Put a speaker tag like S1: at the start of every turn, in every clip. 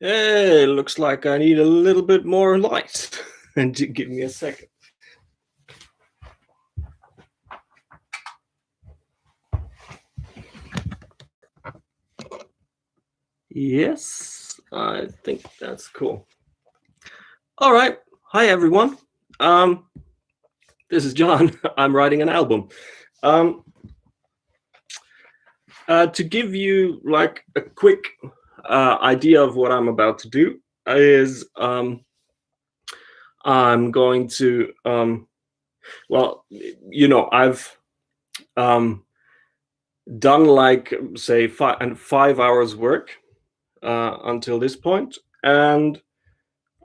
S1: Hey, looks like I need a little bit more light. And give me a second. Yes, I think that's cool. All right. Hi, everyone. This is John. I'm writing an album. To give you like a quick idea of what I'm about to do is I'm going to I've done like say 5 hours work until this point, and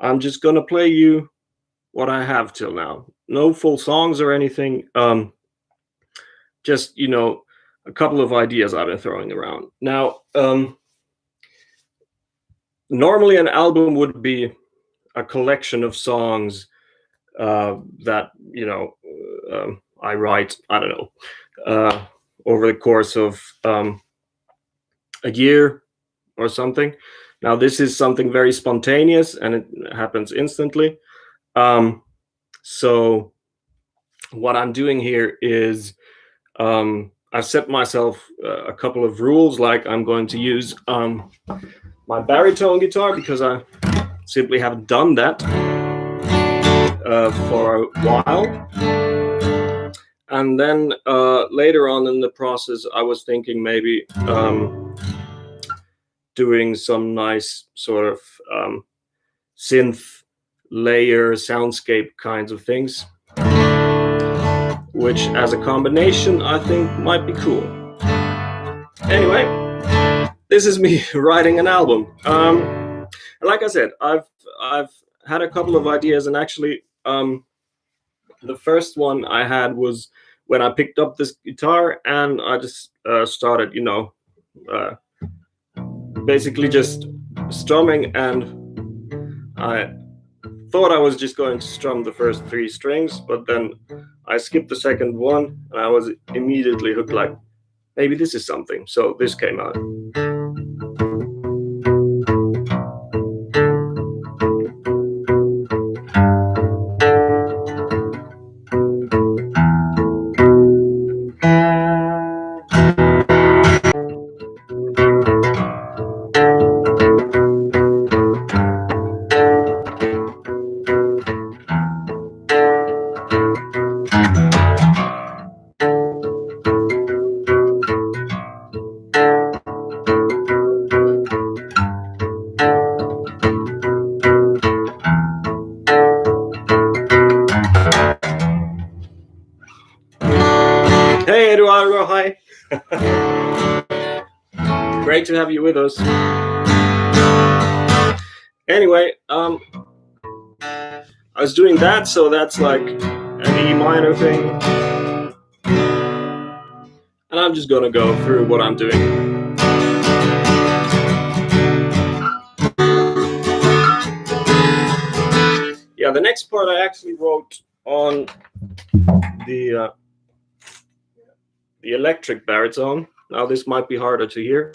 S1: I'm just gonna play you what I have till now. No full songs or anything. Just a couple of ideas I've been throwing around. Now, normally an album would be a collection of songs that I write. I don't know over the course of a year or something. Now this is something very spontaneous and it happens instantly. So what I'm doing here is I've set myself a couple of rules, like I'm going to use my baritone guitar because I simply haven't done that for a while. And then later on in the process, I was thinking maybe doing some nice sort of synth layer soundscape kinds of things, which as a combination I think might be cool. Anyway, this is me writing an album. Like I said, I've had a couple of ideas, and actually the first one I had was when I picked up this guitar and I just started basically just strumming, and I thought I was just going to strum the first 3 strings, but then I skipped the second one and I was immediately hooked, like maybe this is something. So this came out. Hey Eduardo, hi. Great to have you with us. Anyway, I was doing that, so that's like an E minor thing. And I'm just gonna go through what I'm doing. Yeah, the next part I actually wrote on the electric baritone. Now this might be harder to hear.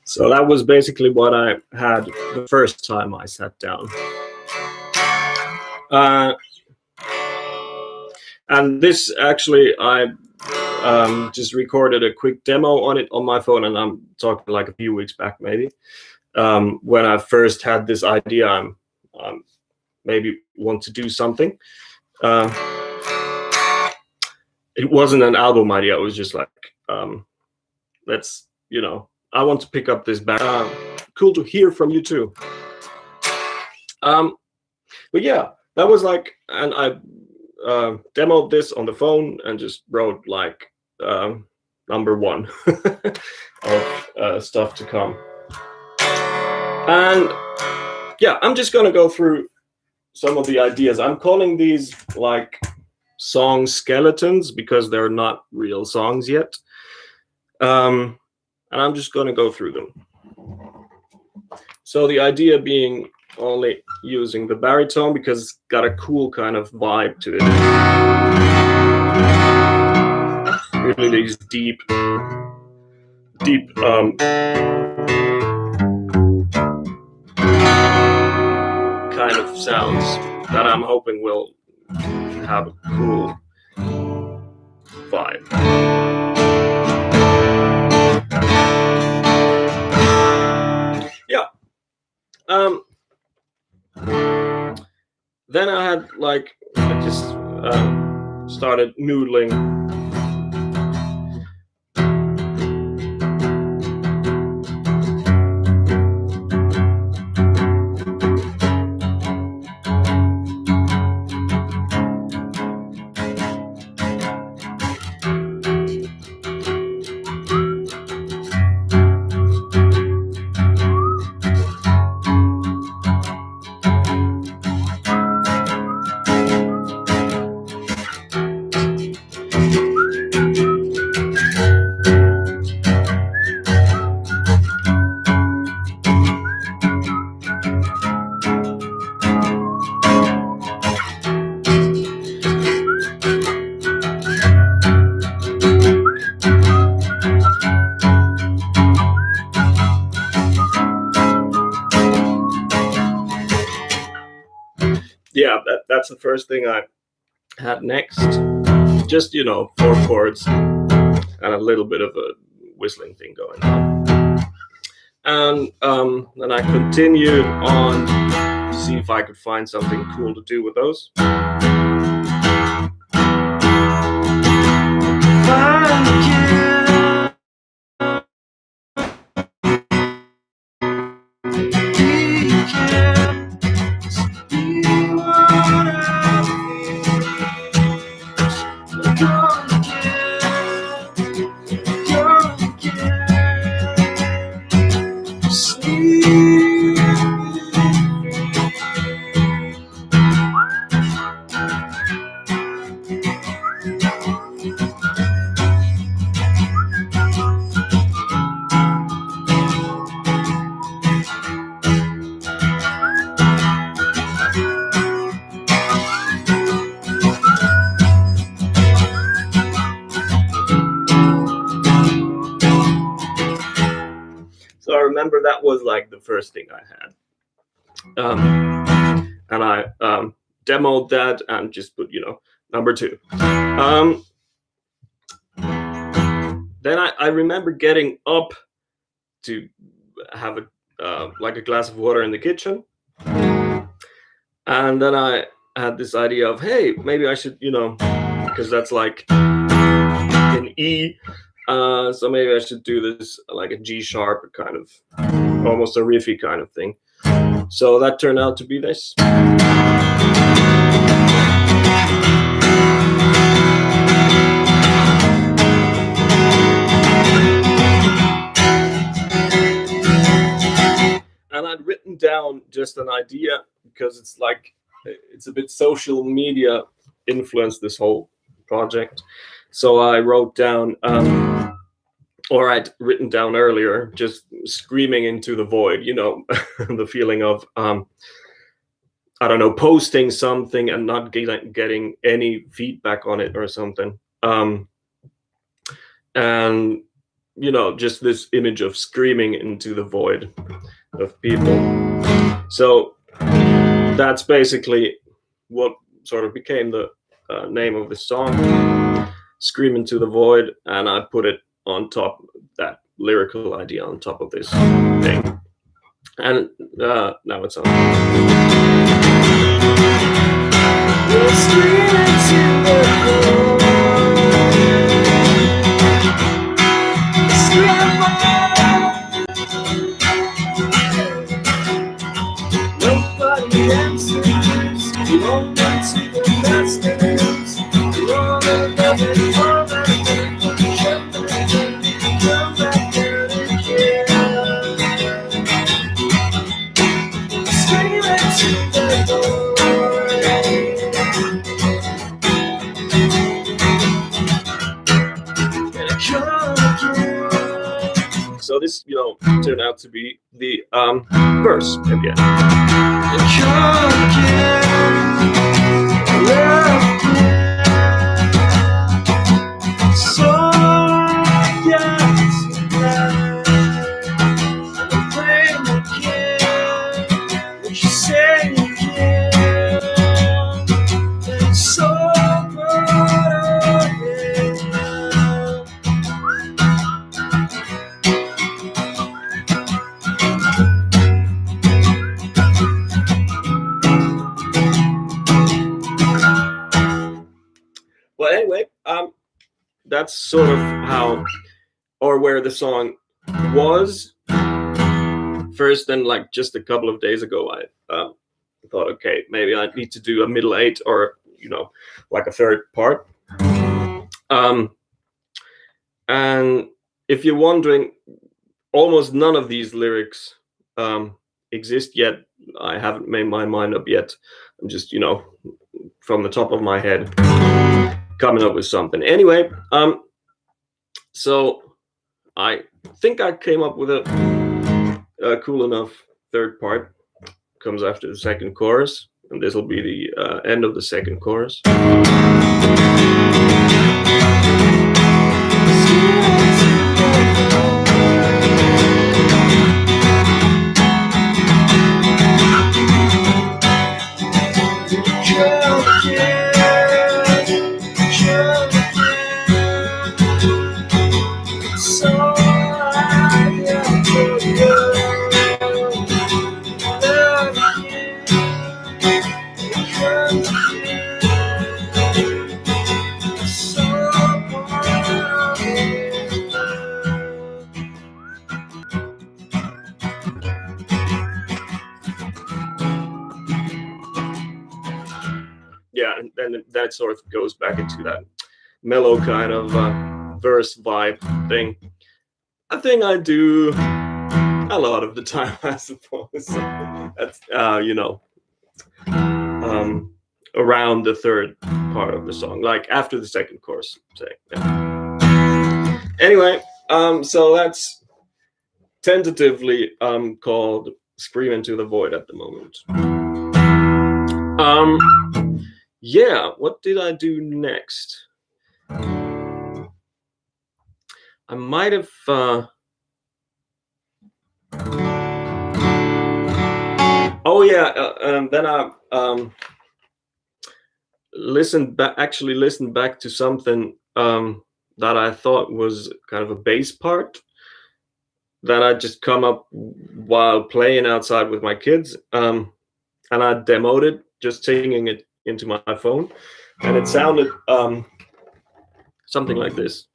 S1: So that was basically what I had the first time I sat down. And this actually, I just recorded a quick demo on it on my phone, and I'm talking like a few weeks back maybe. When I first had this idea, I'm maybe want to do something. It wasn't an album idea. It was just like, let's, I want to pick up this band. Cool to hear from you too. But yeah, that was like, and I demoed this on the phone and just wrote like number one of stuff to come. And yeah, I'm just gonna go through some of the ideas. I'm calling these like song skeletons because they're not real songs yet. And I'm just gonna go through them. So the idea being only using the baritone because it's got a cool kind of vibe to it. Really these deep kind of sounds that I'm hoping will have a cool vibe. Yeah. Then I had like, I just started noodling. Yeah, that's the first thing I had next. Just, 4 chords and a little bit of a whistling thing going on. And then I continued on to see if I could find something cool to do with those. So I remember that was like the first thing I had. And I demoed that and just put, number 2. Then I remember getting up to have like a glass of water in the kitchen. And then I had this idea of, hey, maybe I should, because that's like in E. So maybe I should do this like a G sharp, kind of almost a riffy kind of thing. So that turned out to be this. And I'd written down just an idea because it's like, it's a bit social media influenced this whole project. So I wrote down, or I'd written down earlier, just screaming into the void, the feeling of, I don't know, posting something and not getting any feedback on it or something. And, just this image of screaming into the void of people. So that's basically what sort of became the name of the song, Scream into the Void, and I put it on top, that lyrical idea on top of this thing. And now it's on. screaming to the nobody answers. You won't into the masters. You all love it, all that thing. Come back down again. Screaming to the so this, turned out to be the verse again. So yes, I'm praying again. What you say again? And so proud of it now. Well, anyway, that's sort of how or where the song was. First, then, like just a couple of days ago, I thought, okay, maybe I need to do a middle eight or like a third part. And if you're wondering, almost none of these lyrics exist yet. I haven't made my mind up yet. I'm just, from the top of my head, coming up with something. Anyway, so I think I came up with a cool enough third part. Comes after the second chorus, and this will be the end of the second chorus. Yeah, and then that sort of goes back into that mellow kind of verse vibe thing. A thing I do a lot of the time, I suppose. That's around the third part of the song, like after the second chorus, say. Yeah. Anyway, so that's tentatively called "Scream into the Void" at the moment. Yeah, what did I do next? I might have then I listened back to something that I thought was kind of a bass part that I just come up while playing outside with my kids, and I demoed it, just singing it into my phone, and it sounded something like this.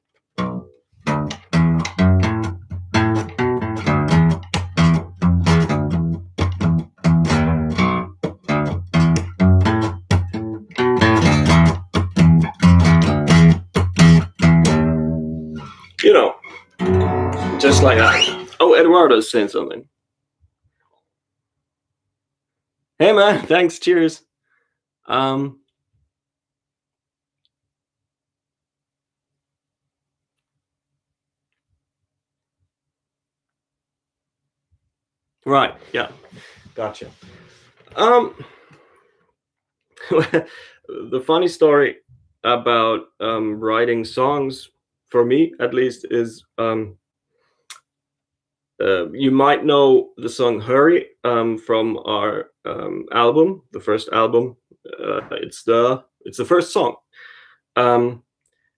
S1: Just like that. Oh, Eduardo's saying something. Hey man, thanks, cheers. Right, yeah, gotcha. The funny story about writing songs, for me at least, is you might know the song "Hurry" from our album, the first album. It's the first song, and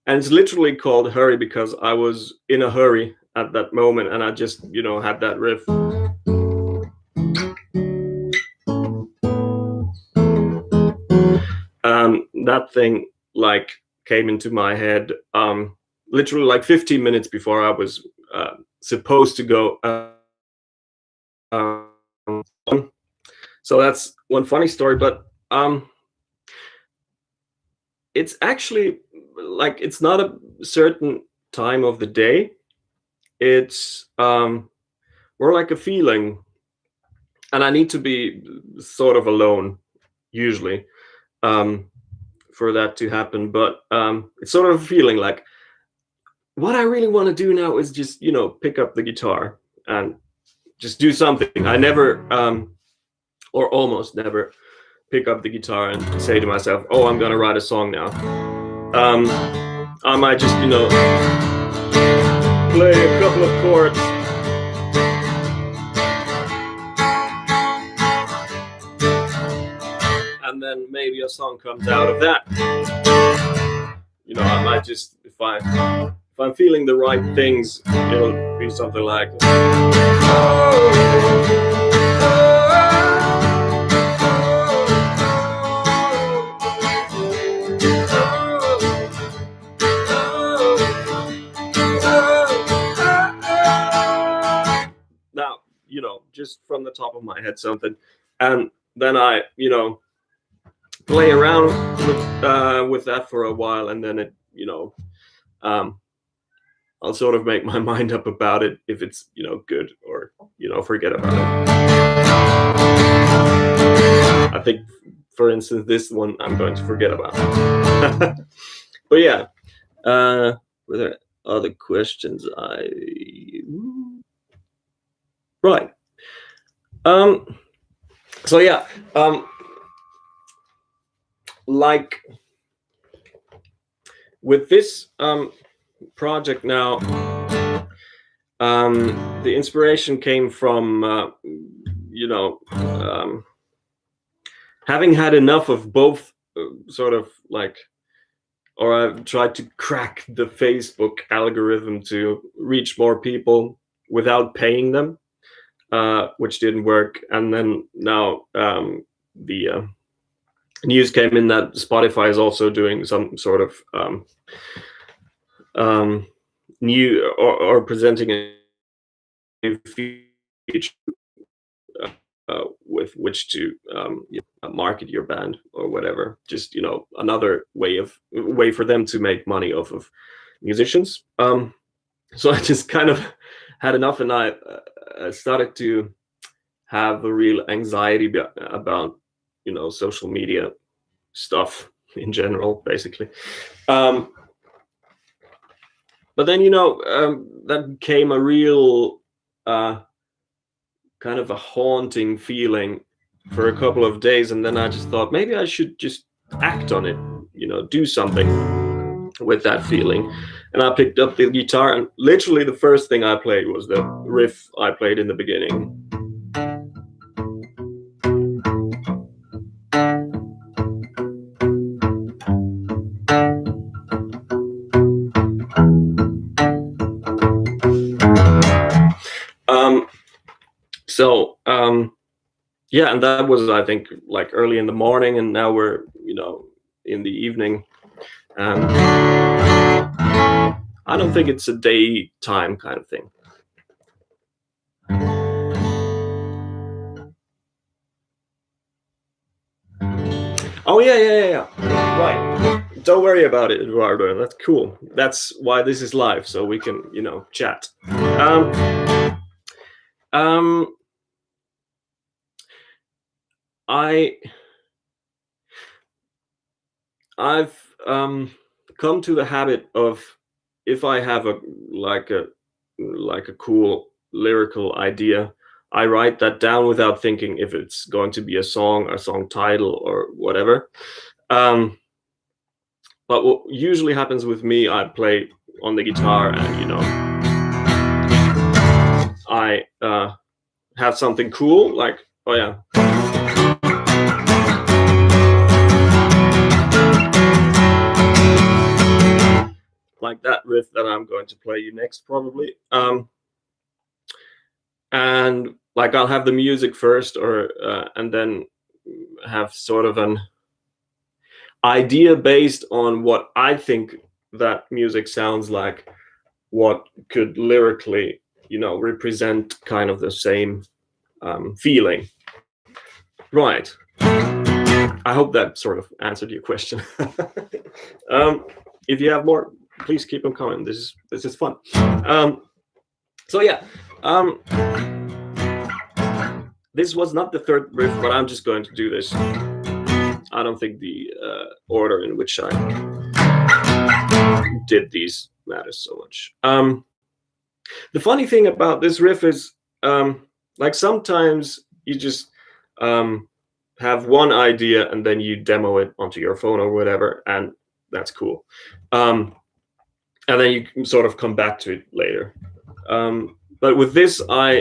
S1: it's literally called "Hurry" because I was in a hurry at that moment, and I just had that riff. that thing like came into my head literally like 15 minutes before I was supposed to go. Um, so that's one funny story, but it's actually like it's not a certain time of the day. It's more like a feeling, and I need to be sort of alone usually um, for that to happen. But it's sort of a feeling like what I really want to do now is just pick up the guitar and just do something. I never or almost never pick up the guitar and say to myself, "Oh, I'm gonna write a song now." I might just play a couple of chords. And then maybe a song comes out of that. I might just if I'm feeling the right things, it'll be something like now, just from the top of my head something, and then I play around with that for a while, and then it I'll sort of make my mind up about it if it's good, or forget about it. I think, for instance, this one I'm going to forget about. But yeah, were there other questions? Right. So yeah, like with this project now, the inspiration came from having had enough of both, sort of like, or I've tried to crack the Facebook algorithm to reach more people without paying them, which didn't work. And then now the news came in that Spotify is also doing some sort of new or presenting a new feature with which to market your band or whatever. Just another way for them to make money off of musicians. So I just kind of had enough, and I started to have a real anxiety about social media stuff in general, basically. But then that became a real kind of a haunting feeling for a couple of days, and then I just thought maybe I should just act on it, do something with that feeling. And I picked up the guitar, and literally the first thing I played was the riff I played in the beginning. Yeah, and that was, I think, like early in the morning, and now we're in the evening. I don't think it's a daytime kind of thing. Oh yeah. Right. Don't worry about it, Eduardo. That's cool. That's why this is live, so we can chat. I've come to the habit of, if I have a cool lyrical idea, I write that down without thinking if it's going to be a song title, or whatever. But what usually happens with me, I play on the guitar, and I have something cool, like, oh yeah, like that riff that I'm going to play you next, probably. And like I'll have the music first, or and then have sort of idea based on what I think that music sounds like, what could lyrically, represent kind of the same feeling. Right. I hope that sort of answered your question. If you have more, please keep them coming. This is fun. So yeah, this was not the third riff, but I'm just going to do this. I don't think the order in which I did these matters so much. The funny thing about this riff is, like sometimes you just have one idea and then you demo it onto your phone or whatever, and that's cool. And then you sort of come back to it later. But with this, I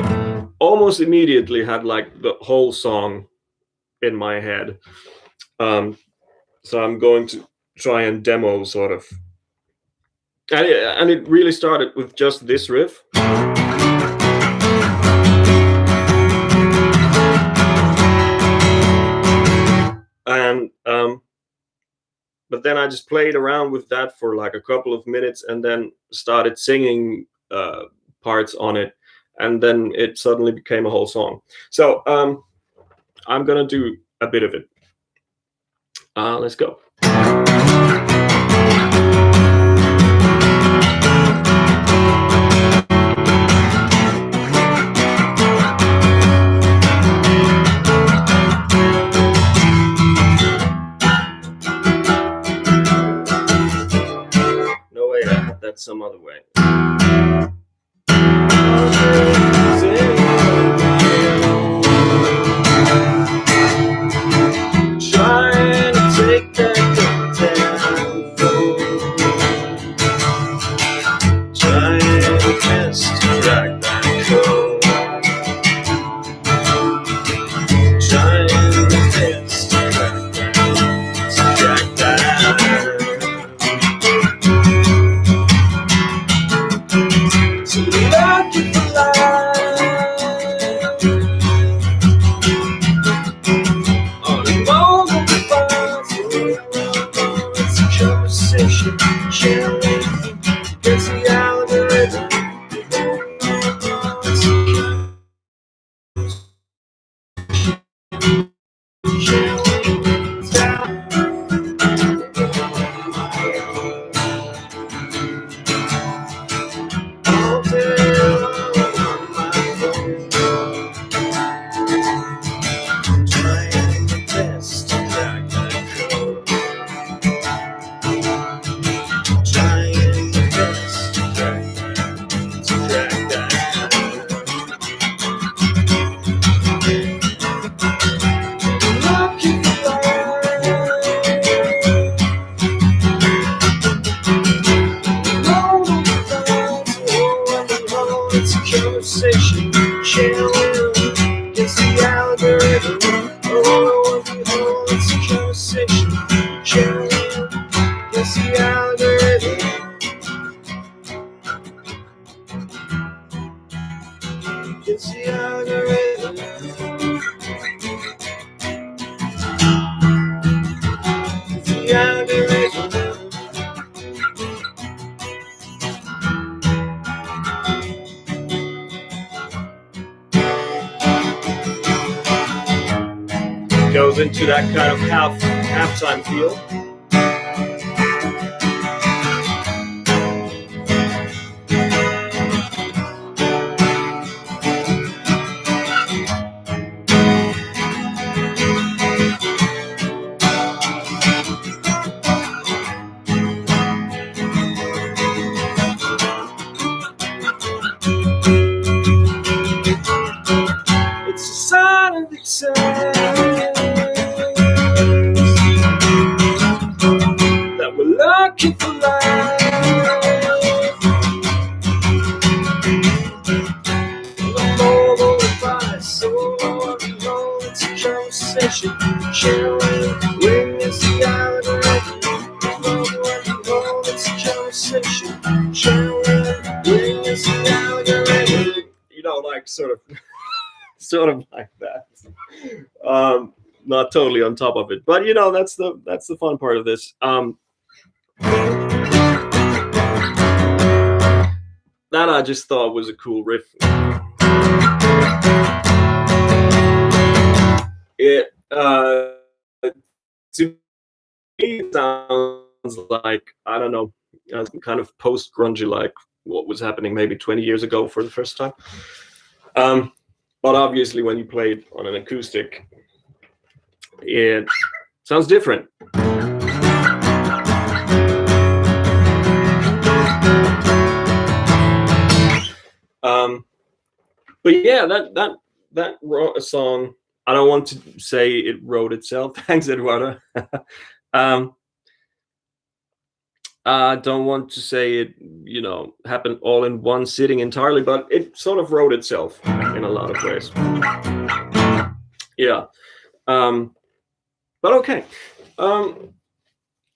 S1: almost immediately had like the whole song in my head. So I'm going to try and demo sort of. And it really started with just this riff. And but then I just played around with that for like a couple of minutes and then started singing parts on it, and then it suddenly became a whole song. So I'm gonna do a bit of it. Let's go. Some other way. Trying to take that down, trying to best to drag that cold, trying to best to drag that. So lucky for life, on a moment of it's a conversation, sharing, it's the algorithm, conversation, sharing, it's the algorithm. Oh, it's a conversation, sharing, it's the algorithm. It's the algorithm. It's the algorithm. Goes into that kind of halftime feel. It's a sign of excess that we're lucky for life. The mobile device, so it's a conversation, sharing, ring is the algorithm. It's a conversation, sharing, ring is the algorithm. Like sort of like that. not totally on top of it. But you know, that's the fun part of this. That I just thought was a cool riff. It to me sounds like, I don't know, kind of post grungy, like what was happening maybe 20 years ago for the first time. But obviously, when you play it on an acoustic, it sounds different. But yeah, that wrote a song. I don't want to say it wrote itself. Thanks, Eduardo. I don't want to say it, you know, happened all in one sitting entirely, but it sort of wrote itself in a lot of ways. Yeah. But okay.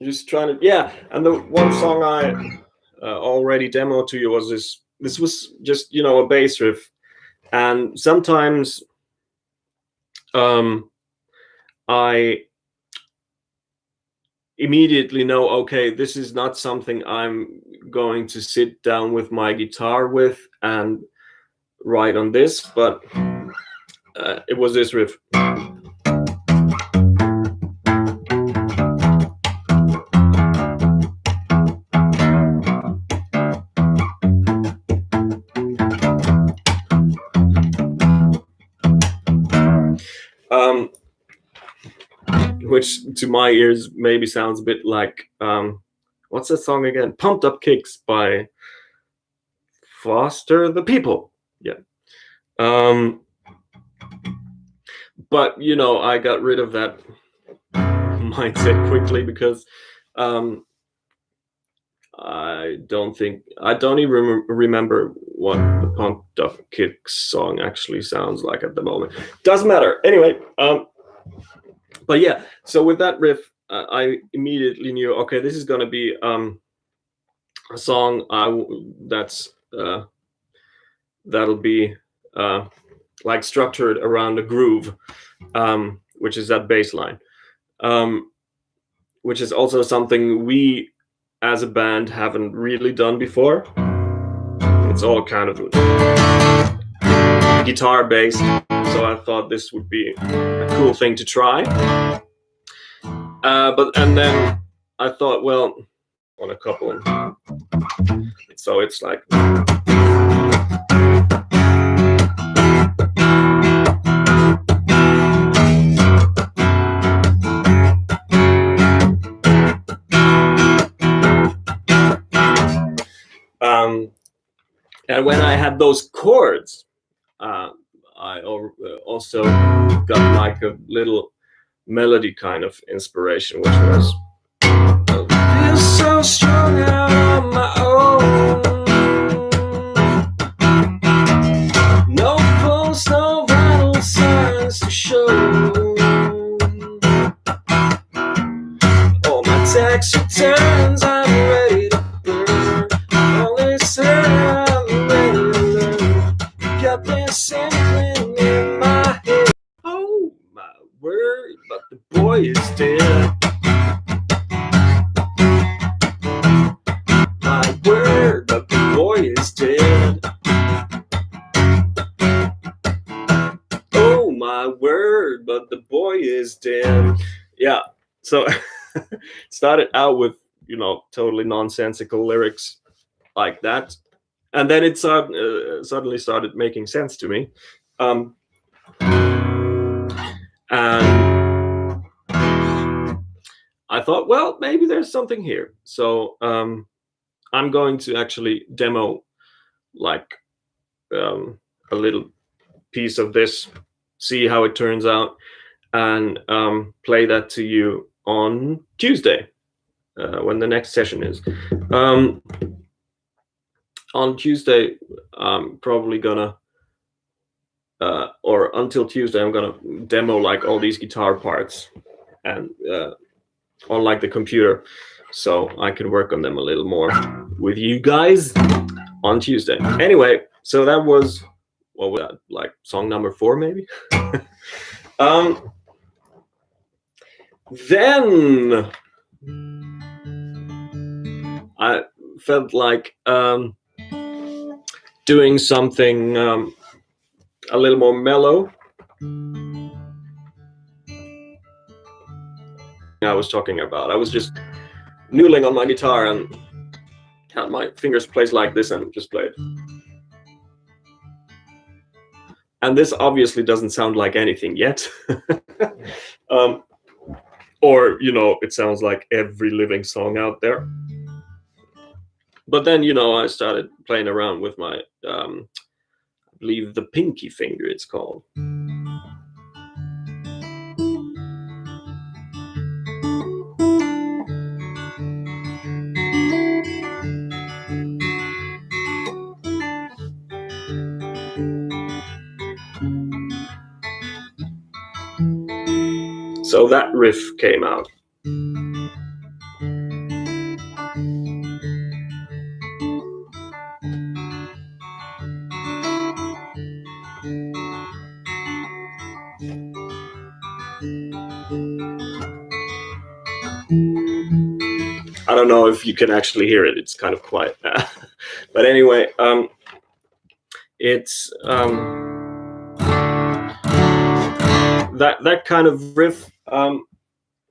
S1: Just trying to, yeah. And the one song I already demoed to you was this. This was just, you know, a bass riff. And sometimes I immediately know, okay, this is not something I'm going to sit down with my guitar with and write on this, but it was this riff. Which to my ears maybe sounds a bit like, what's that song again? Pumped Up Kicks by Foster the People. Yeah. But, you know, I got rid of that mindset quickly because I don't even remember what the Pumped Up Kicks song actually sounds like at the moment. Doesn't matter. Anyway, but yeah, so with that riff, I immediately knew, okay, this is going to be a song that'll be like structured around a groove, which is that bass line, which is also something we as a band haven't really done before. It's all kind of guitar based, so I thought this would be a cool thing to try. And then I thought, well, on a couple, so it's like. And when I had those chords, I also got like a little melody kind of inspiration, which was feel so strong out on my own. No pulse, no vital signs to show. All my tax returns, I'm ready to burn. All this I'm ready to learn. Got this inkling in my head. Oh my word, but the boy is dead. My word, but the boy is dead. Oh my word, but the boy is dead. Yeah, so started out with, you know, totally nonsensical lyrics like that, and then it suddenly started making sense to me. And I thought, well, maybe there's something here. So I'm going to actually demo like a little piece of this, see how it turns out, and play that to you on Tuesday when the next session is. On Tuesday, I'm probably gonna, or until Tuesday, I'm gonna demo like all these guitar parts and on like the computer, so I can work on them a little more with you guys on Tuesday. Anyway, so that was, what was that, like song number 4 maybe? Then I felt like doing something a little more mellow. I was talking about. I was just noodling on my guitar and had my fingers placed like this and just played. And this obviously doesn't sound like anything yet. Or, it sounds like every living song out there. But then, I started playing around with my, I believe the pinky finger it's called. So that riff came out. I don't know if you can actually hear it. It's kind of quiet. But anyway, it's that kind of riff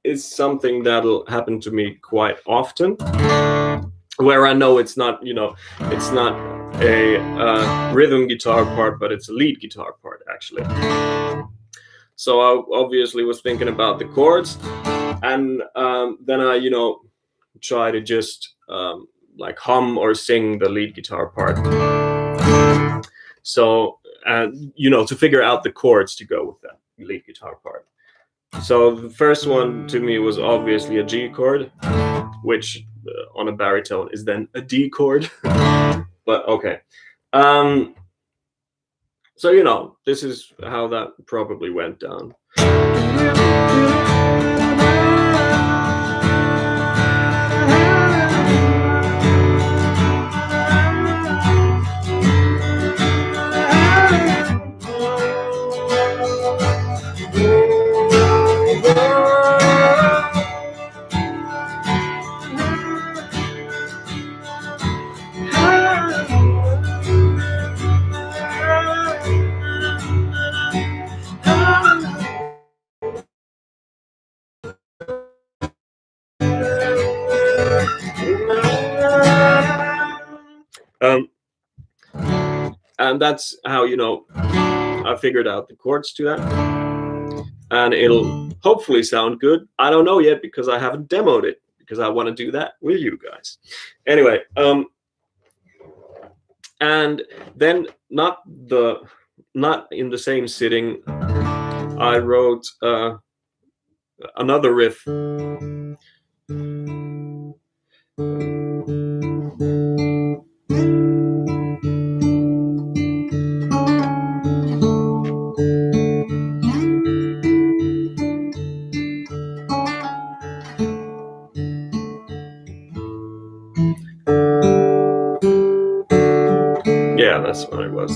S1: is something that'll happen to me quite often, where I know it's not a rhythm guitar part, but it's a lead guitar part actually. So I obviously was thinking about the chords, and then I try to just like hum or sing the lead guitar part. So to figure out the chords to go with that lead guitar part. So the first one to me was obviously a G chord, which on a baritone is then a D chord. But okay. So this is how that probably went down. And that's how I figured out the chords to that, and it'll hopefully sound good. I don't know yet because I haven't demoed it, because I want to do that with you guys. Anyway, and then not in the same sitting, I wrote another riff. Yeah, that's what it was.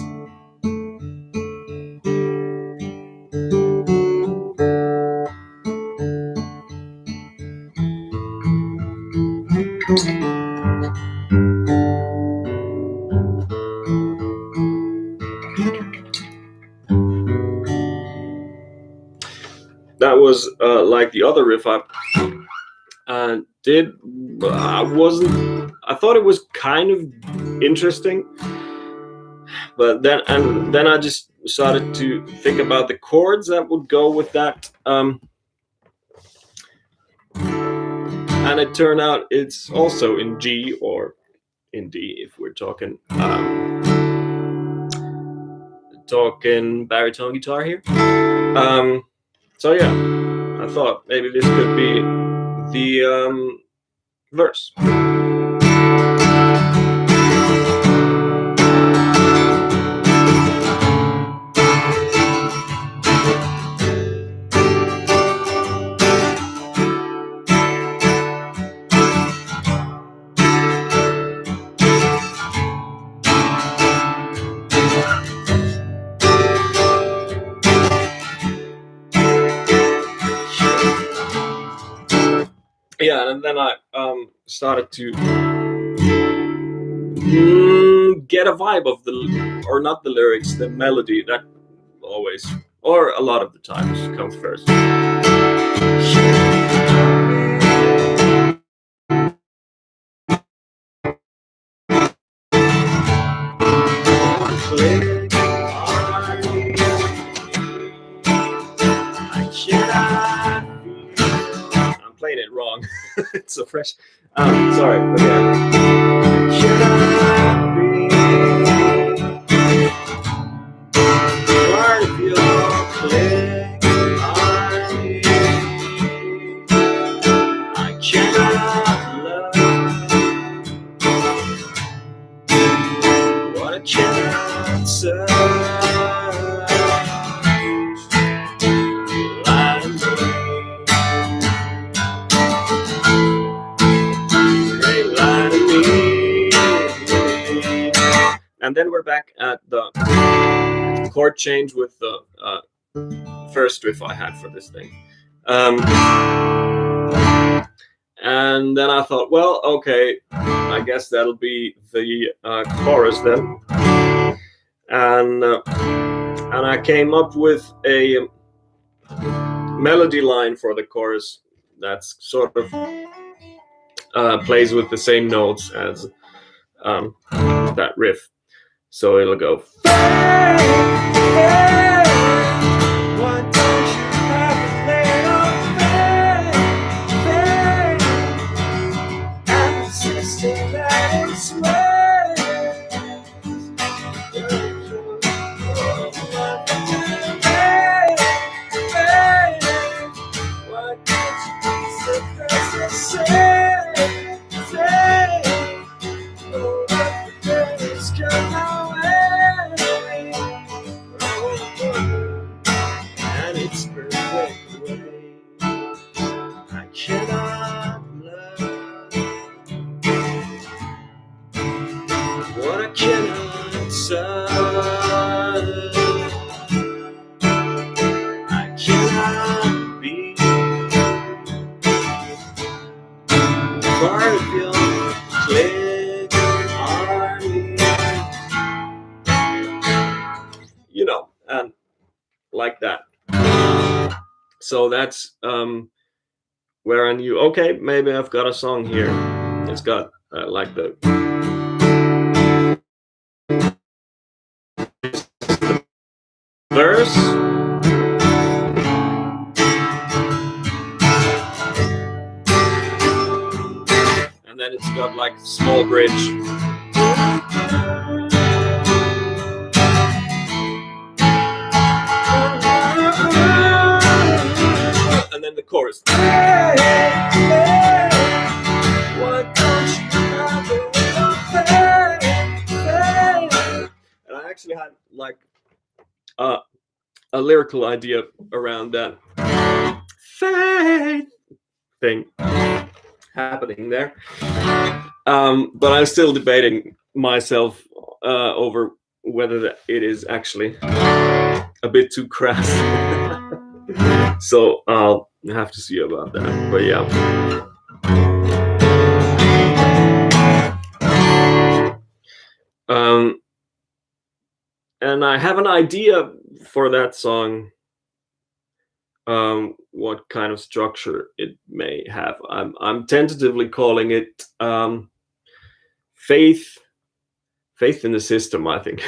S1: That was like the other riff I did. I thought it was kind of interesting, but then I just started to think about the chords that would go with that, and it turned out it's also in G or in D if we're talking baritone guitar here. So yeah, I thought maybe this could be the verse. Yeah, and then I started to get a vibe of or not the lyrics, the melody that always, or a lot of the times, comes first. I'm playing it wrong. It's so fresh. Sorry, but yeah. Should I be part of your clique? I cannot love what I cannot serve. Lie to me. They lie to me. And then we're back at the chord change with the first riff I had for this thing. And then I thought, well, okay, I guess that'll be the chorus then. And I came up with a melody line for the chorus that's sort of plays with the same notes as that riff. So it'll go. You know, and like that. So that's where I knew, okay, maybe I've got a song here. It's got like the verse, and then it's got like small bridge. And then the chorus. And I actually had like a lyrical idea around that fade thing happening there. But I'm still debating myself over whether it is actually a bit too crass. So I'll have to see about that. But yeah. And I have an idea for that song, what kind of structure it may have. I'm tentatively calling it faith in the system, I think.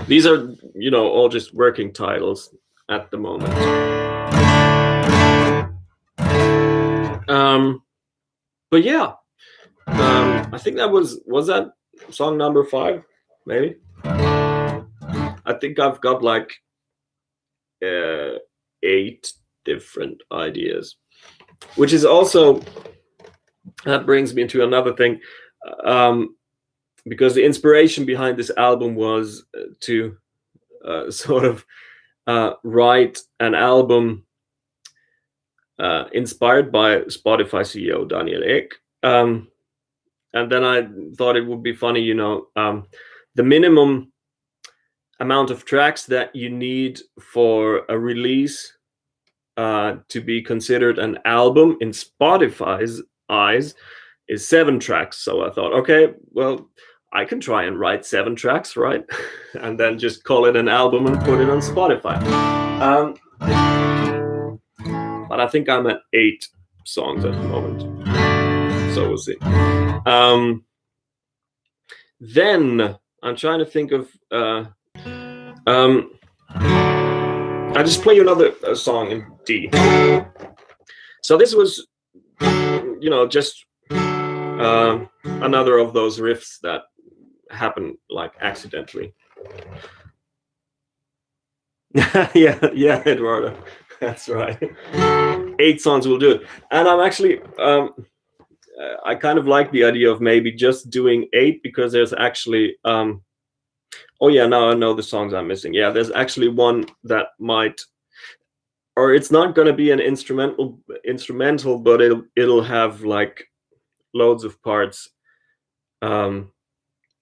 S1: These are, you know, all just working titles at the moment. But yeah, I think that was that song number 5, maybe. I think I've got like 8 different ideas, which is also, that brings me into another thing, because the inspiration behind this album was to sort of write an album inspired by Spotify CEO Daniel Ek. And then I thought it would be funny, you know, the minimum amount of tracks that you need for a release to be considered an album in Spotify's eyes is 7 tracks. So I thought, okay, well, I can try and write 7 tracks, right? And then just call it an album and put it on Spotify. Um, but I think I'm at 8 songs at the moment. So we'll see. Then I'm trying to think of. I just play another song in D. So this was, just another of those riffs that happen like accidentally. yeah, Eduardo, that's right. 8 songs will do it, and I'm actually I kind of like the idea of maybe just doing 8 because there's actually oh yeah, now I know the songs I'm missing. Yeah, there's actually one that might, or it's not going to be an instrumental, but it'll have like loads of parts, and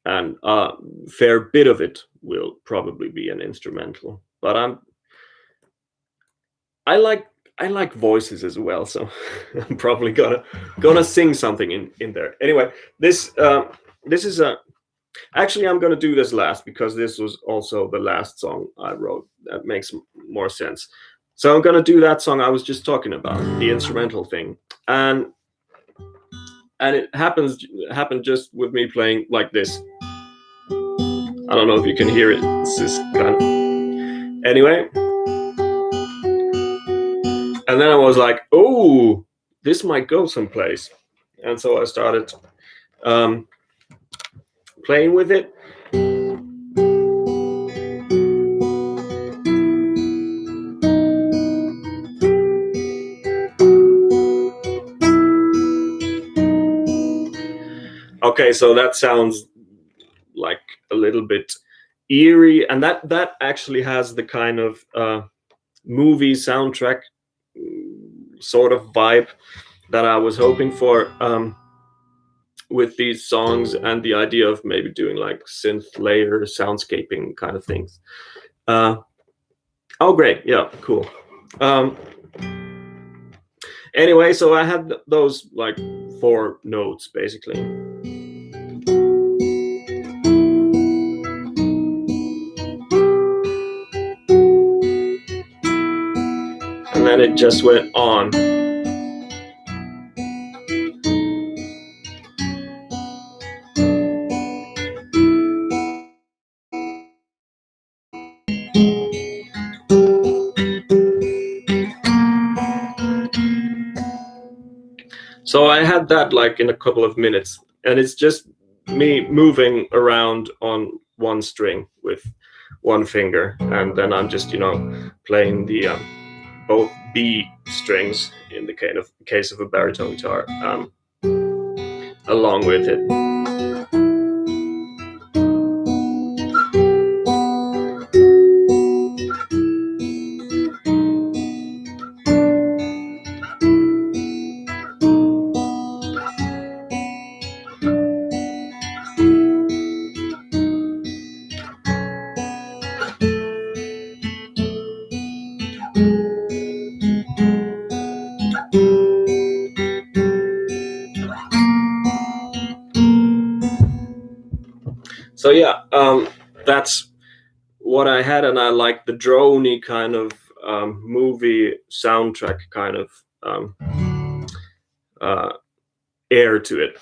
S1: a fair bit of it will probably be an instrumental. But I like voices as well, so I'm probably gonna sing something in there. Anyway, this is a. Actually, I'm going to do this last because this was also the last song I wrote. That makes more sense. So I'm going to do that song I was just talking about, the instrumental thing, and it happened just with me playing like this. I don't know if you can hear it. This is kind of anyway. And then I was like, oh, this might go someplace, and so I started playing with it. Okay, so that sounds like a little bit eerie, and that actually has the kind of movie soundtrack sort of vibe that I was hoping for with these songs, and the idea of maybe doing like synth layer soundscaping kind of things. Oh great, yeah, cool. Anyway, so I had those like 4 notes basically. And then it just went on. So I had that like in a couple of minutes, and it's just me moving around on one string with one finger, and then I'm just playing the both B strings in the case of a baritone guitar along with it. So yeah, that's what I had, and I like the droney kind of movie soundtrack kind of air to it.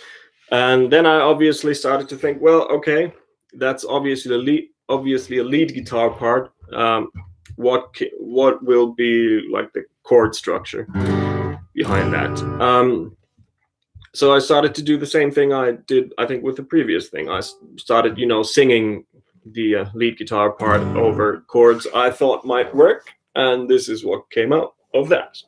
S1: And then I obviously started to think, well, okay, that's obviously a lead guitar part. What will be like the chord structure behind that? So I started to do the same thing I did, I think, with the previous thing. I started, singing the lead guitar part over chords I thought might work, and this is what came out of that.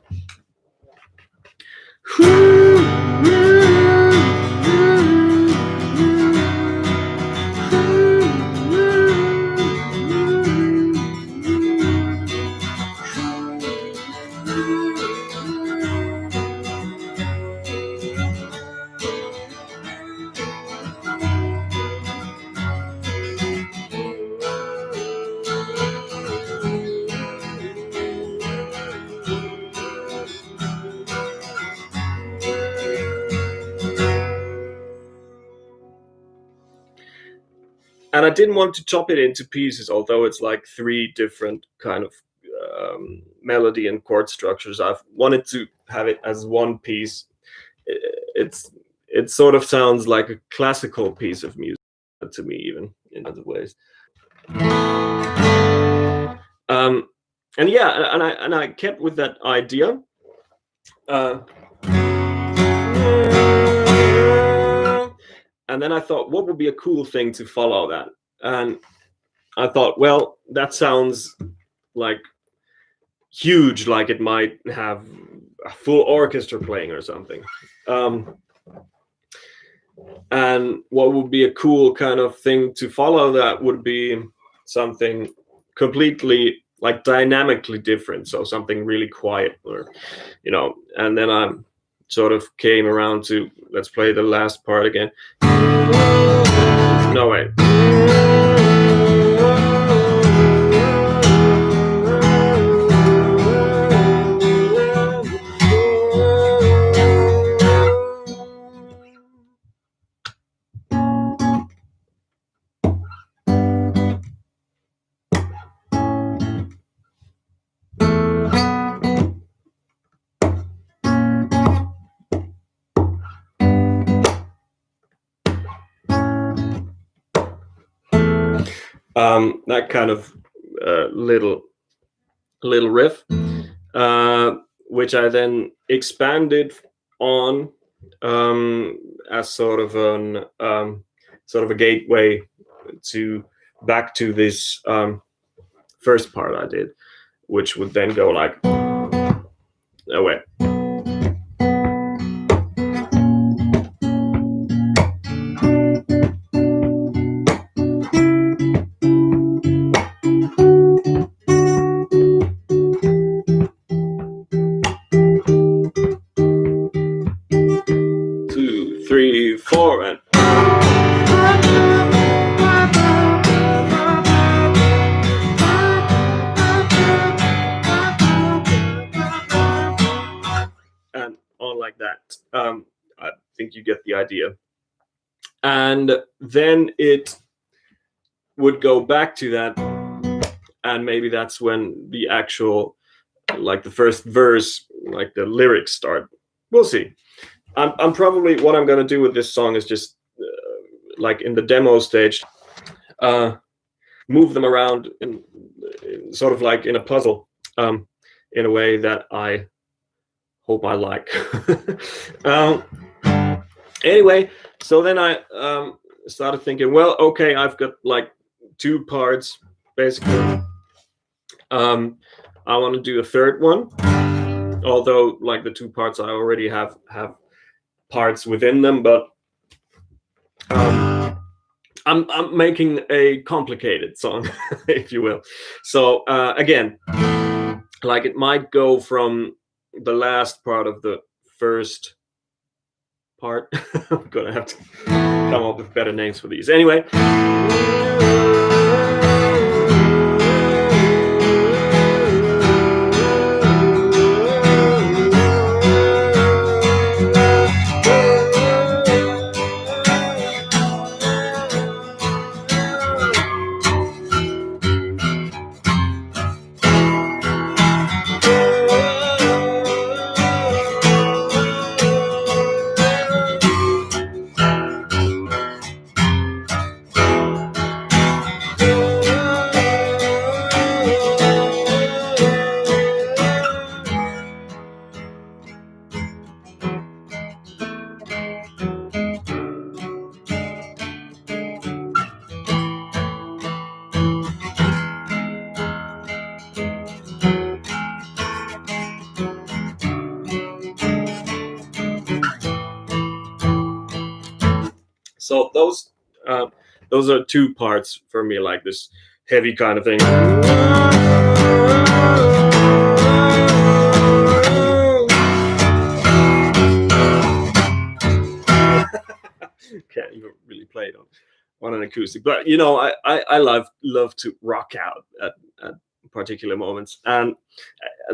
S1: and I didn't want to chop it into pieces, although it's like 3 different kind of melody and chord structures. I've wanted to have it as one piece. It sort of sounds like a classical piece of music to me, even in other ways. And yeah, and I kept with that idea. And then I thought, what would be a cool thing to follow that? And I thought, well, that sounds like huge, like it might have a full orchestra playing or something. And what would be a cool kind of thing to follow that would be something completely like dynamically different, so something really quiet, or and then I sort of came around to, let's play the last part again. No, wait. That kind of little riff, which I then expanded on as sort of a gateway to back to this first part I did, which would then go like, oh wait. I think you get the idea. And then it would go back to that, and maybe that's when the actual, like the first verse, like the lyrics start. We'll see. I'm probably, what I'm going to do with this song is just like in the demo stage, move them around in sort of like in a puzzle, in a way that I hope I like. Anyway, so then I started thinking, well, okay, I've got like 2 parts basically. I want to do a third one, although like the 2 parts I already have parts within them, but I'm making a complicated song, if you will. So again, like it might go from the last part of the first part. I'm gonna have to come up with better names for these. Anyway. So those are 2 parts for me, like this heavy kind of thing. Can't even really play it on an acoustic, but I love to rock out at particular moments, and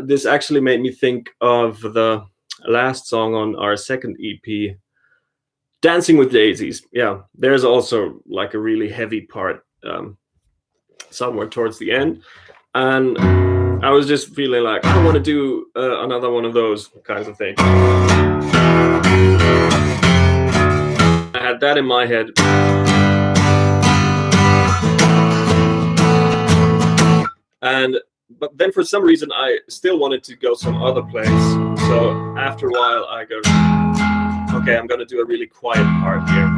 S1: this actually made me think of the last song on our second EP, Dancing with Daisies. Yeah, there's also like a really heavy part um, somewhere towards the end, and I was just feeling like I want to do another one of those kinds of things. I had that in my head. But then for some reason I still wanted to go some other place. So after a while I go, okay, I'm gonna do a really quiet part here.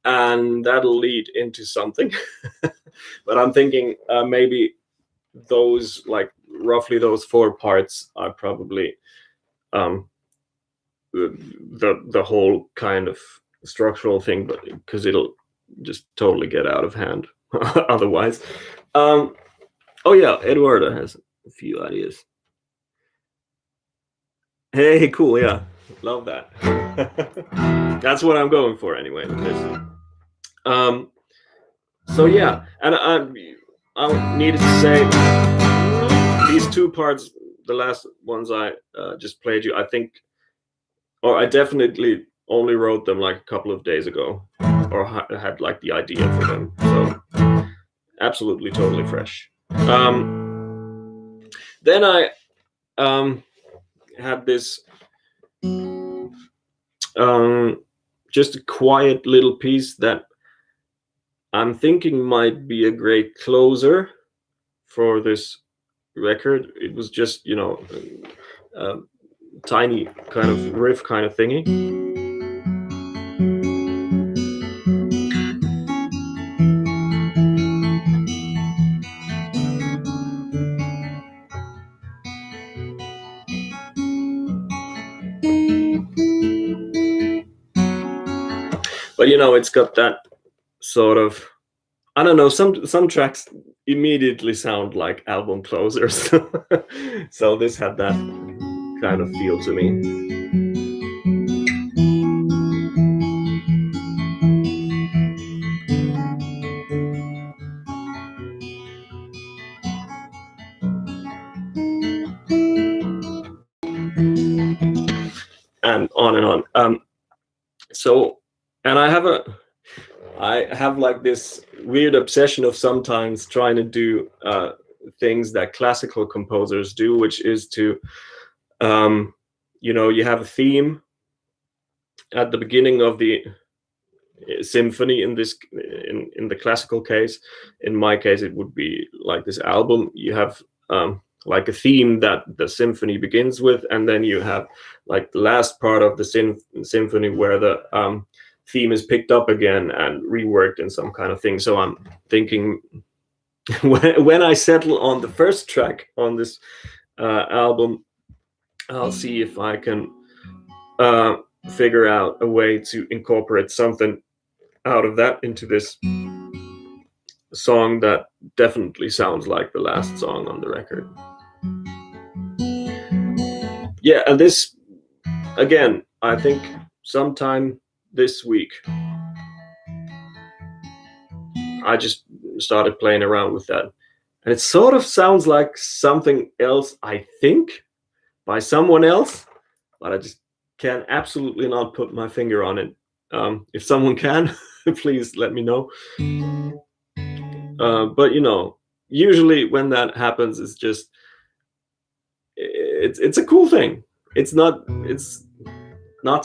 S1: And that'll lead into something. But I'm thinking maybe those, like roughly those 4 parts are probably the whole kind of structural thing, but because it'll just totally get out of hand otherwise. Oh yeah, Eduardo has a few ideas. Hey, cool, yeah, love that. That's what I'm going for anyway. So yeah, and I needed to say these 2 parts, the last ones I just played you, I think, or I definitely only wrote them like a couple of days ago, or had like the idea for them. So absolutely, totally fresh. Then I had this just a quiet little piece that I'm thinking might be a great closer for this record. It was just, you know, tiny kind of riff kind of thingy. But you know, it's got that sort of, I don't know, some tracks immediately sound like album closers. So this had that kind of feel to me. And on and on. So, and I have like this weird obsession of sometimes trying to do things that classical composers do, which is to, you know, you have a theme at the beginning of the symphony. In this, in the classical case, in my case, it would be like this album. You have like a theme that the symphony begins with, and then you have like the last part of the symphony where the theme is picked up again and reworked in some kind of thing. So I'm thinking when I settle on the first track on this album, I'll see if I can figure out a way to incorporate something out of that into this song that definitely sounds like the last song on the record. Yeah, and this, again, I think sometime this week, I just started playing around with that. And it sort of sounds like something else, I think, by someone else, but I just can absolutely not put my finger on it. If someone can, please let me know. But you know, usually when that happens, it's just it's a cool thing. It's not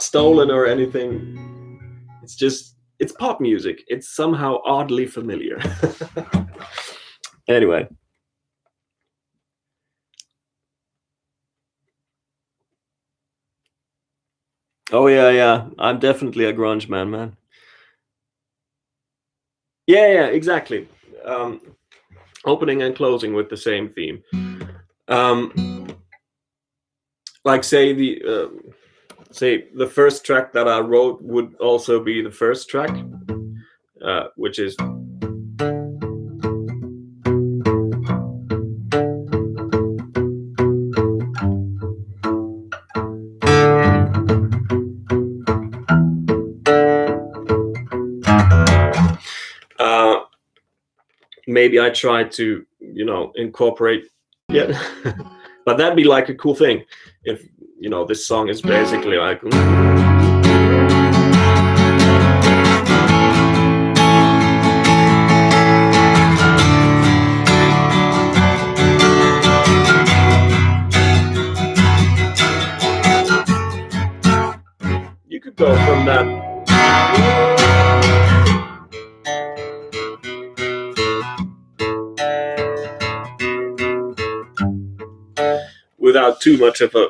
S1: stolen or anything. It's just, it's pop music. It's somehow oddly familiar. Anyway. Oh yeah. I'm definitely a grunge man. Yeah, exactly. Opening and closing with the same theme. Like say the first track that I wrote would also be the first track, which is maybe I try to, incorporate. Yeah. But that'd be like a cool thing if, this song is basically like. You could go from that. Without too much of a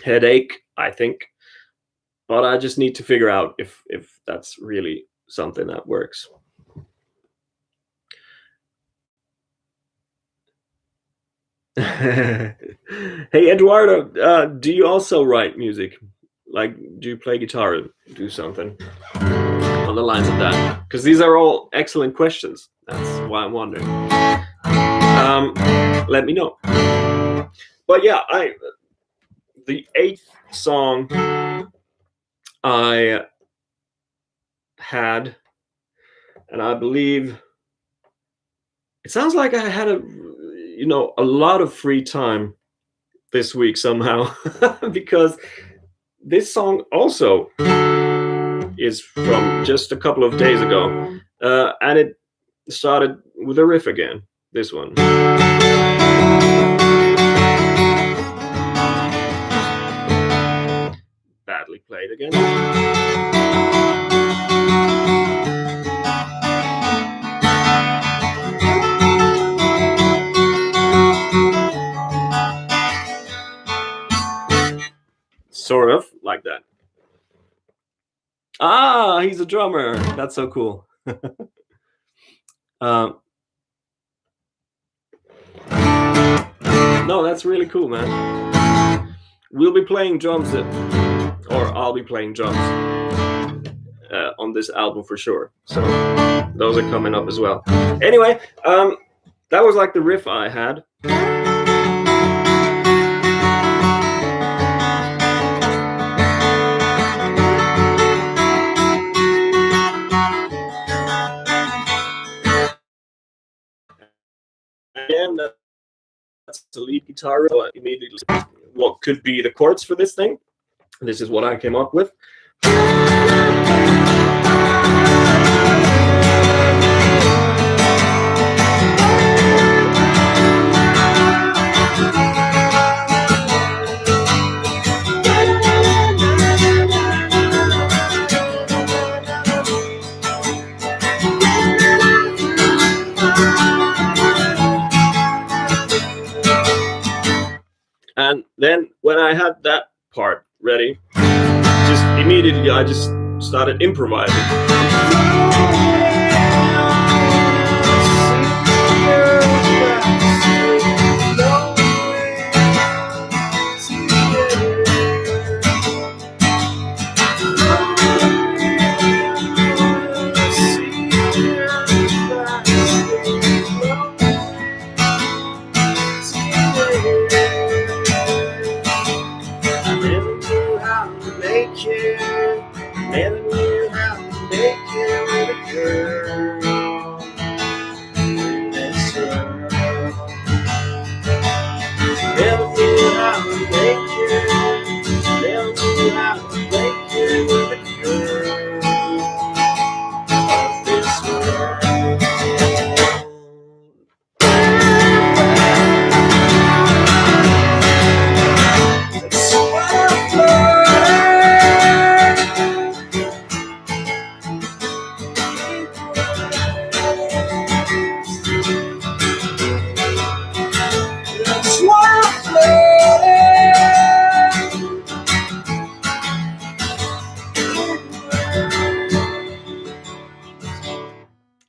S1: headache, I think. But I just need to figure out if that's really something that works. Hey Eduardo, do you also write music? Like, do you play guitar and do something on the lines of that? Because these are all excellent questions. That's why I'm wondering. Let me know. But yeah, the 8th song I had, and I believe it sounds like I had a lot of free time this week somehow, because this song also is from just a couple of days ago, and it started with a riff again, this one. Badly played again. Sort of like that. Ah, he's a drummer. That's so cool. No, that's really cool, man. We'll be playing drums, or I'll be playing drums on this album for sure. So those are coming up as well. Anyway, that was like the riff I had. And that's the lead guitar. So immediately, what could be the chords for this thing? This is what I came up with. And then when I had that part ready, just immediately I just started improvising.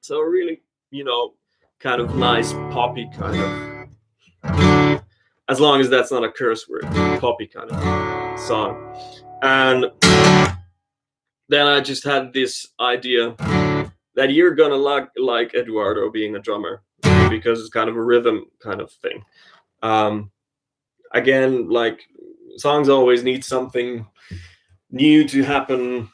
S1: So really, kind of nice poppy kind of, as long as that's not a curse word, poppy kind of song. And then I just had this idea that you're gonna like Eduardo being a drummer, because it's kind of a rhythm kind of thing. Again, like, songs always need something new to happen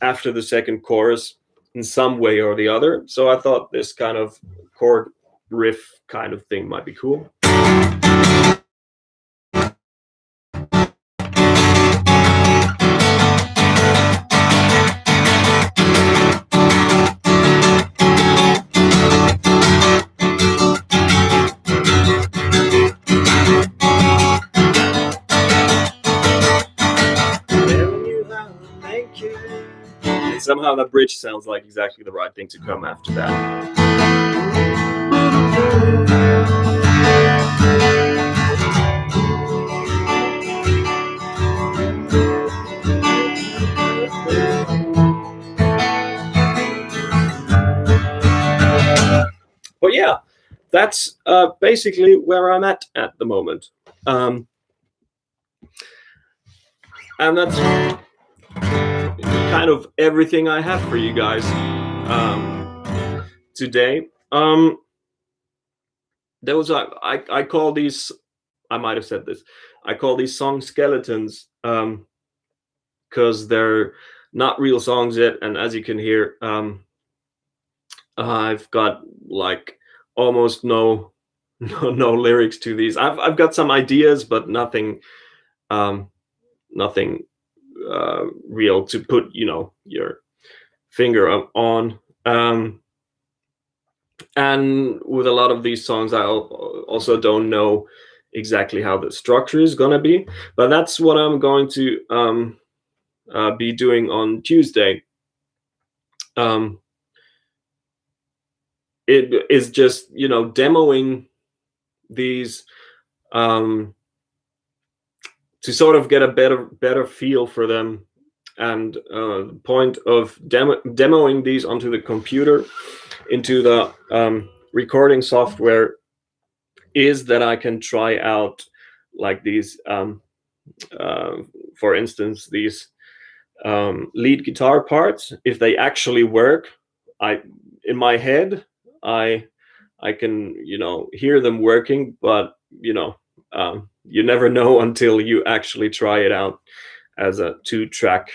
S1: after the second chorus, in some way or the other. So I thought this kind of chord riff kind of thing might be cool. And somehow the bridge sounds like exactly the right thing to come after that. But yeah, that's basically where I'm at the moment. And that's kind of everything I have for you guys today. There was I call these, I might have said this, I call these song skeletons because they're not real songs yet, and as you can hear, I've got like almost no lyrics to these. I've got some ideas, but nothing real to put, you know, your finger on. And with a lot of these songs, I also don't know exactly how the structure is gonna be, but that's what I'm going to be doing on Tuesday. It is just, you know, demoing these to sort of get a better feel for them. And the point of demoing these onto the computer into the recording software is that I can try out like these for instance, these lead guitar parts, if they actually work. In my head, I can, you know, hear them working, but you know, you never know until you actually try it out as a 2-track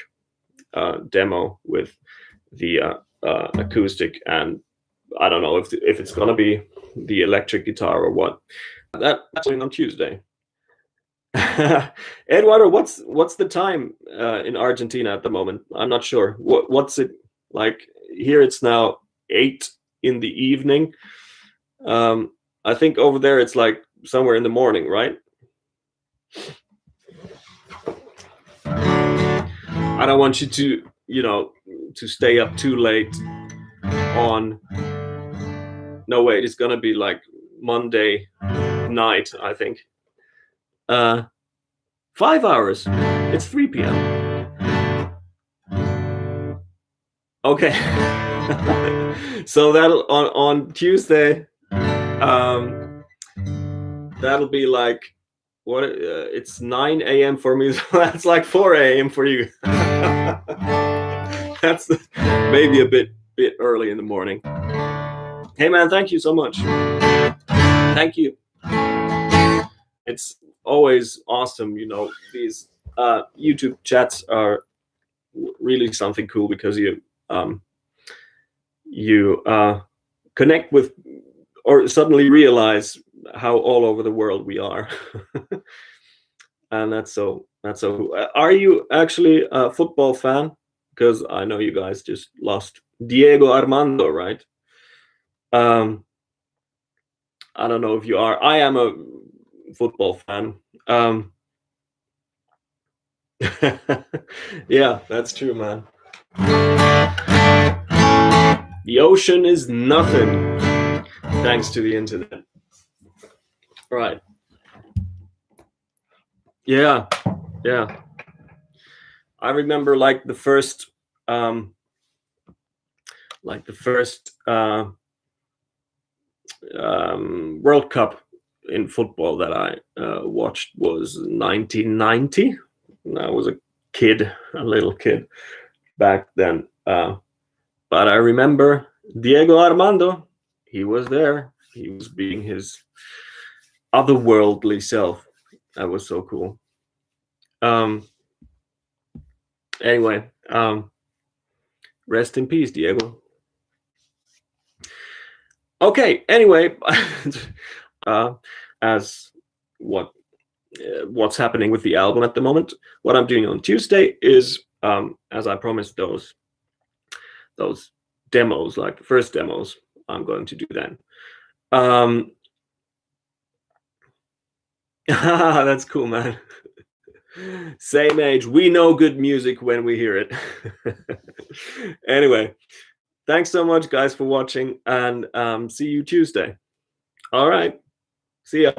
S1: demo with the acoustic. And I don't know if it's gonna be the electric guitar or what. That's on Tuesday. Eduardo, what's the time in Argentina at the moment? I'm not sure. What's it like here? It's now 8 in the evening. I think over there it's like somewhere in the morning, right? I don't want you to, you know, to stay up too late on. No, wait, it's gonna be like Monday night, I think. 5 hours. It's 3 p.m. Okay. So that'll on Tuesday. That'll be like what? It's 9 a.m. for me. So that's like 4 a.m. for you. That's maybe a bit early in the morning. Hey man, thank you so much. Thank you. It's always awesome, you know. These YouTube chats are really something cool because you connect with, or suddenly realize how all over the world we are. And that's so cool. Are you actually a football fan? Because I know you guys just lost Diego Armando, right? I don't know if you are. I am a football fan. Yeah, that's true, man. The ocean is nothing thanks to the internet. Right. Yeah. I remember like the first World Cup in football that I watched was 1990. I was a little kid back then. But I remember Diego Armando. He was there. He was being his otherworldly self. That was so cool. Anyway, rest in peace, Diego. Okay. Anyway, uh, as what what's happening with the album at the moment? What I'm doing on Tuesday is, as I promised, those demos, like the first demos, I'm going to do then. That's cool, man. Same age. We know good music when we hear it. Anyway, thanks so much, guys, for watching, and see you Tuesday. All right. See ya.